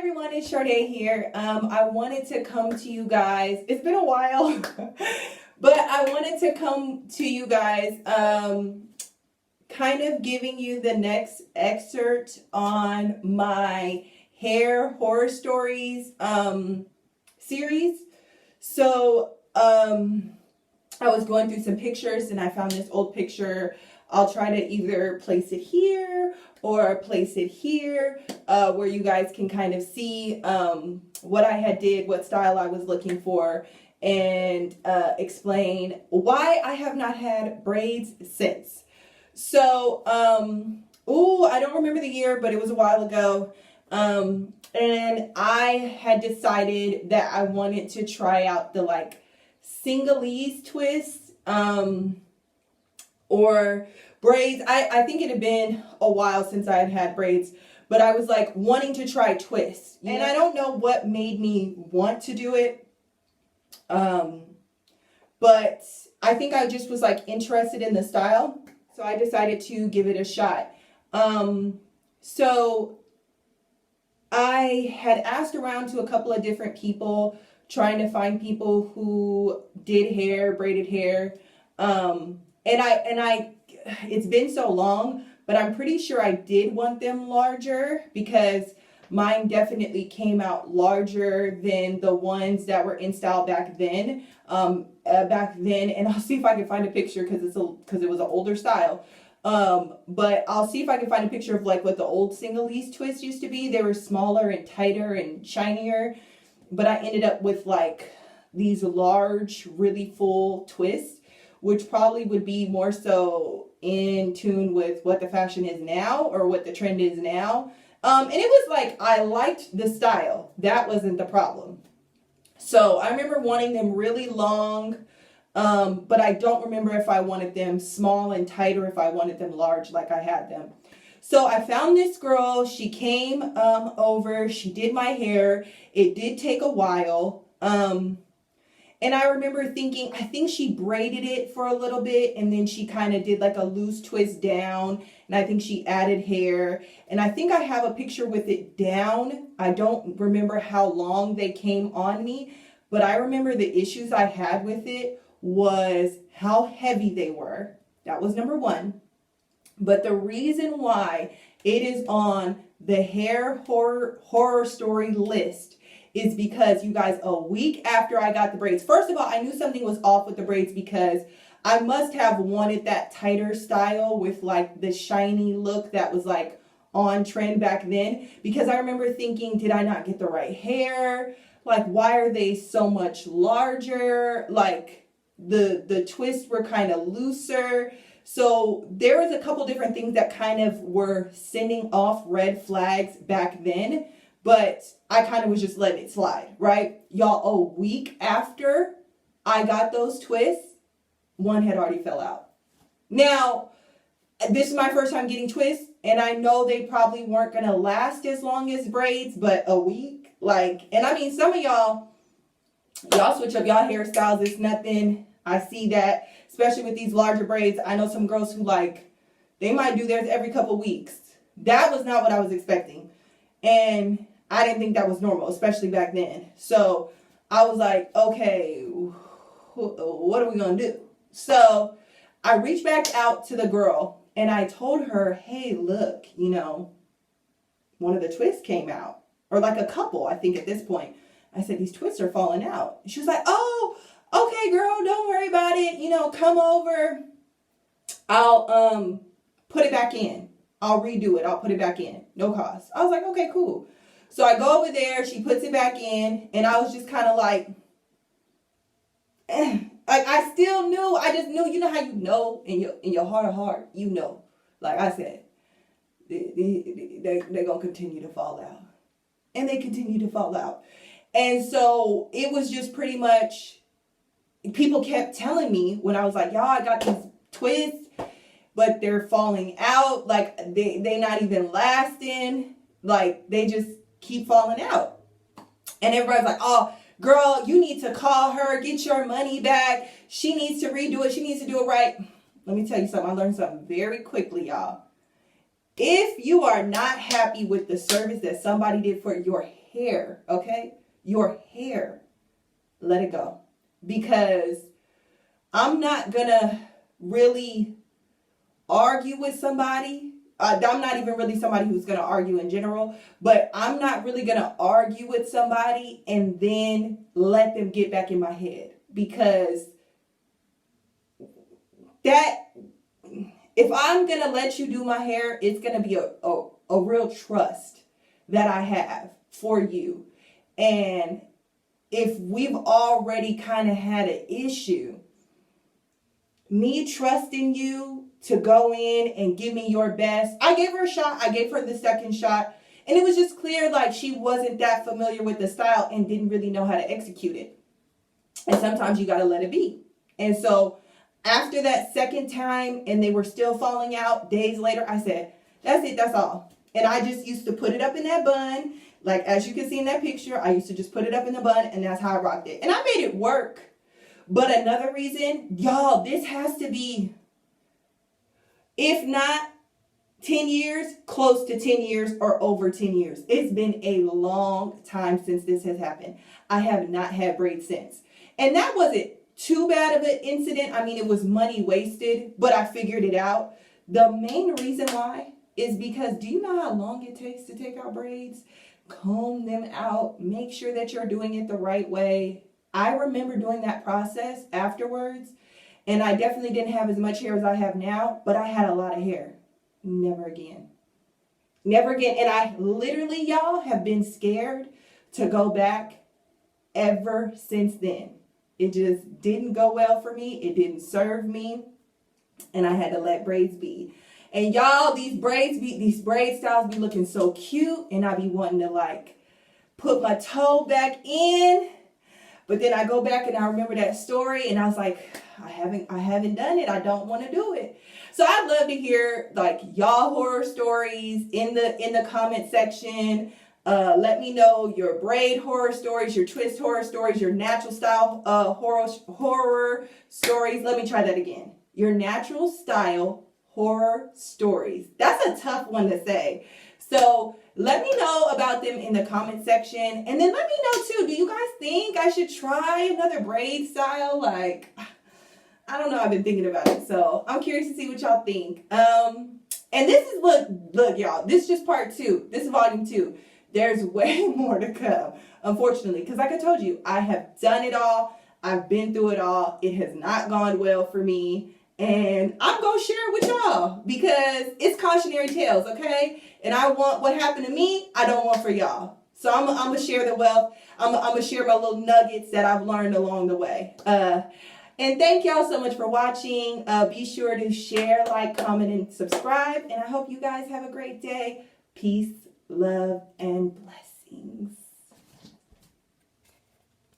everyone, it's Sharday here. I wanted to come to you guys. It's been a while, but I wanted to come to you guys kind of giving you the next excerpt on my hair horror stories series. So I was going through some pictures and I found this old picture. I'll try to either place it here or place it here where you guys can kind of see what I had did, what style I was looking for, and explain why I have not had braids since. So, I don't remember the year, but it was a while ago. And I had decided that I wanted to try out the like Singhalese twist, or braids. I think it had been a while since I had braids, but I was like wanting to try twists. Yeah. And I don't know what made me want to do it. But I think I just was like interested in the style. So I decided to give it a shot. So I had asked around to a couple of different people, trying to find people who did hair, braided hair. And I it's been so long, but I'm pretty sure I did want them larger because mine definitely came out larger than the ones that were in style back then. And I'll see if I can find a picture because it was an older style. But I'll see if I can find a picture of like what the old Singhalese twists used to be. They were smaller and tighter and shinier, but I ended up with like these large, really full twists, which probably would be more so in tune with what the fashion is now or what the trend is now. And it was like, I liked the style. That wasn't the problem. So I remember wanting them really long, but I don't remember if I wanted them small and tight or if I wanted them large like I had them. So I found this girl. She came over. She did my hair. It did take a while. And I remember thinking, I think she braided it for a little bit and then she kind of did like a loose twist down. And I think she added hair. And I think I have a picture with it down. I don't remember how long they came on me, but I remember the issues I had with it was how heavy they were. That was number one. But the reason why it is on the hair horror story list is because, you guys, a week after I got the braids, first of all, I knew something was off with the braids because I must have wanted that tighter style with like the shiny look that was like on trend back then, because I remember thinking, did I not get the right hair? Like, why are they so much larger? Like the twists were kind of looser. So there was a couple different things that kind of were sending off red flags back then. But I kind of was just letting it slide, right? Y'all, a week after I got those twists, one had already fell out. Now, this is my first time getting twists, and I know they probably weren't going to last as long as braids, but a week, like, and I mean, some of y'all switch up y'all hairstyles. It's nothing. I see that, especially with these larger braids. I know some girls who like, they might do theirs every couple weeks. That was not what I was expecting. And I didn't think that was normal, especially back then. So I was like, okay, what are we going to do? So I reached back out to the girl and I told her, hey, look, one of the twists came out, or like a couple, I think at this point. I said, these twists are falling out. She was like, oh, okay, girl, don't worry about it. Come over. I'll put it back in. I'll redo it. I'll put it back in. No cost. I was like, okay, cool. So I go over there. She puts it back in. And I was just kind of like, like I still knew. I just knew. You know how you know in your heart of heart, Like I said, they're going to continue to fall out. And they continue to fall out. And so it was just pretty much, people kept telling me when I was like, y'all, I got these twists, but they're falling out. Like they not even lasting. Like they just keep falling out. And everybody's like, oh, girl, you need to call her, get your money back. She needs to redo it. She needs to do it right. Let me tell you something. I learned something very quickly, y'all. If you are not happy with the service that somebody did for your hair, okay? Your hair. Let it go. Because I'm not gonna really argue with somebody. I'm not even really somebody who's gonna argue in general, but I'm not really gonna argue with somebody and then let them get back in my head. Because that, if I'm gonna let you do my hair, it's gonna be a real trust that I have for you. And if we've already kind of had an issue, me trusting you to go in and give me your best. I gave her a shot. I gave her the second shot. And it was just clear like she wasn't that familiar with the style and didn't really know how to execute it. And sometimes you got to let it be. And so after that second time and they were still falling out days later, I said, that's it. That's all. And I just used to put it up in that bun. Like, as you can see in that picture, I used to just put it up in the bun, and that's how I rocked it. And I made it work. But another reason, y'all, this has to be, if not 10 years, close to 10 years or over 10 years. It's been a long time since this has happened. I have not had braids since. And that wasn't too bad of an incident. I mean, it was money wasted, but I figured it out. The main reason why is because, do you know how long it takes to take out braids? Comb them out, make sure that you're doing it the right way. I remember doing that process afterwards, and I definitely didn't have as much hair as I have now, but I had a lot of hair. Never again. Never again. And I literally, y'all, have been scared to go back ever since then. It just didn't go well for me. It didn't serve me, and I had to let braids be. And y'all, these braid styles be looking so cute, and I be wanting to like put my toe back in, but then I go back and I remember that story, and I was like, I haven't done it. I don't want to do it. So I'd love to hear like y'all horror stories in the comment section. Let me know your braid horror stories, your twist horror stories, your natural style horror stories. Let me try that again. Your natural style horror stories. That's a tough one to say. So let me know about them in the comment section. And then let me know too, do you guys think I should try another braid style? Like, I don't know, I've been thinking about it. So I'm curious to see what y'all think. And this is, look y'all, this is just part 2. This is volume 2. There's way more to come, unfortunately, because like I told you, I have done it all. I've been through it all. It has not gone well for me. And I'm going to share it with y'all because it's cautionary tales, okay? And I want what happened to me, I don't want for y'all. So I'm going to share the wealth. I'm going to share my little nuggets that I've learned along the way. And thank y'all so much for watching. Be sure to share, like, comment, and subscribe. And I hope you guys have a great day. Peace, love, and blessings.